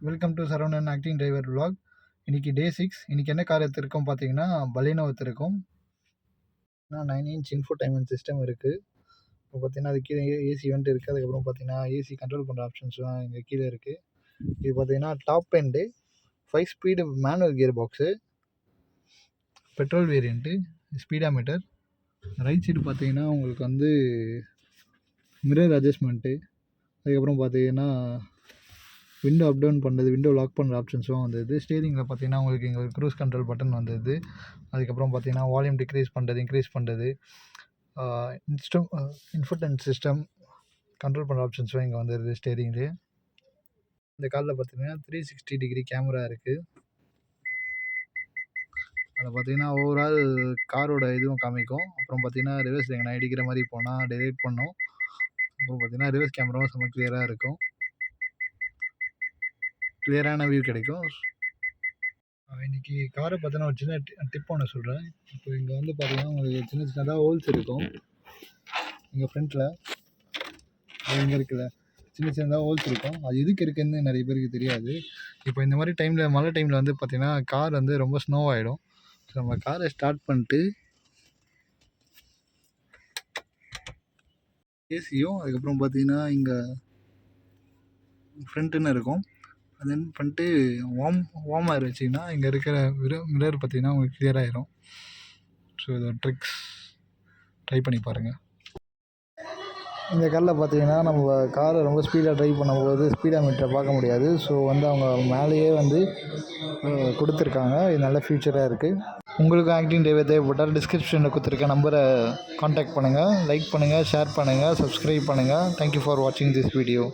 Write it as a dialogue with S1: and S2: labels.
S1: Welcome to Saravanan acting driver vlog. இன்னைக்கு டே 6. இன்னைக்கு என்ன கார் எடுத்திருக்கோம் பார்த்தீங்கன்னா, பலினோ எடுத்திருக்கோம். 9 இன்ச் இன்ஃபோடைன்மென்ட் சிஸ்டம் இருக்குது. இப்போ பார்த்தீங்கன்னா அது கீழே ஏசி வெண்ட் இருக்குது. அதுக்கப்புறம் பார்த்தீங்கன்னா ஏசி கண்ட்ரோல் பண்ணுற ஆப்ஷன்ஸ்லாம் இங்கே கீழே இருக்குது. இது பார்த்தீங்கன்னா top end 5 speed manual gear box, petrol variant, speedometer. Right side பார்த்தீங்கன்னா உங்களுக்கு வந்து மிரர் அட்ஜஸ்ட்மெண்ட்டு, அதுக்கப்புறம் பார்த்தீங்கன்னா விண்டோ அப் டவுன் பண்ணுறது, விண்டோ லாக் பண்ணுற ஆப்ஷன்ஸ்லாம் வந்தது. ஸ்டீரிங்கில் பார்த்தீங்கன்னா உங்களுக்கு இங்கே ஒரு க்ரூஸ் கண்ட்ரோல் பட்டன் வந்தது. அதுக்கப்புறம் பார்த்தீங்கன்னா வால்யூம் டிக்ரீஸ் பண்ணுறது, இன்க்ரீஸ் பண்ணுறது, இன்ஃபோடெயின்மென்ட் சிஸ்டம் கண்ட்ரோல் பண்ணுற ஆப்ஷன்ஸ்லாம் இங்கே வந்துடுது ஸ்டீரிங்லேயே. இந்த காரில் பார்த்தீங்கன்னா 360 டிகிரி கேமரா இருக்குது. அதில் பார்த்தீங்கன்னா ஓவரால் காரோட இதுவும் காமிக்கும். அப்புறம் பார்த்தீங்கன்னா ரிவர்ஸ் எங்கன்னா இடிக்கிற மாதிரி போனால் டிடெக்ட் பண்ணும். அப்புறம் பார்த்தீங்கன்னா ரிவர்ஸ் கேமராவும் செம்ம கிளியராக இருக்கும். கிளியரான வியூ கிடைக்கும். இன்றைக்கி காரை பார்த்தோன்னா ஒரு சின்ன டிப் ஒன்று சொல்கிறேன். இப்போ இங்கே வந்து பார்த்தீங்கன்னா உங்களுக்கு சின்ன சின்னதாக ஹோல்ஸ் இருக்கும். இங்கே ஃப்ரண்ட்டில் இங்கே இருக்குல்ல, சின்ன சின்னதாக ஹோல்ஸ் இருக்கும். அது எதுக்கு இருக்குதுன்னு நிறைய பேருக்கு தெரியாது. இப்போ இந்த மாதிரி டைமில், மழை டைமில் வந்து பார்த்திங்கன்னா கார் வந்து ரொம்ப ஸ்னோ ஆகிடும். ஸோ நம்ம காரை ஸ்டார்ட் பண்ணிட்டு ஏசியும், அதுக்கப்புறம் பார்த்திங்கன்னா இங்கே ஃப்ரண்ட்டுன்னு இருக்கும். தென் பண்ணிட்டு வார்ம் ஏர் வச்சிங்கன்னா இங்கே இருக்கிற மிரர் பார்த்திங்கன்னா உங்களுக்கு கிளியர் ஆகிரும். ஸோ இது ட்ரிக்ஸ் ட்ரை பண்ணி பாருங்கள். இந்த காரில் பார்த்தீங்கன்னா நம்ம காரை ரொம்ப ஸ்பீடாக ட்ரைவ் பண்ணும்போது ஸ்பீடாமீட்டரை பார்க்க முடியாது. ஸோ வந்து அவங்க மேலேயே வந்து கொடுத்துருக்காங்க. இது நல்ல ஃபியூச்சராக இருக்குது. உங்களுக்கு ஆக்டிங் டிரைவர் தேவைப்பட்டால் டிஸ்கிரிப்ஷனில் கொடுத்துருக்க நம்பரை காண்டாக்ட் பண்ணுங்கள். லைக் பண்ணுங்கள், ஷேர் பண்ணுங்கள், சப்ஸ்கிரைப் பண்ணுங்கள். தேங்க்யூ ஃபார் வாட்சிங் திஸ் வீடியோ.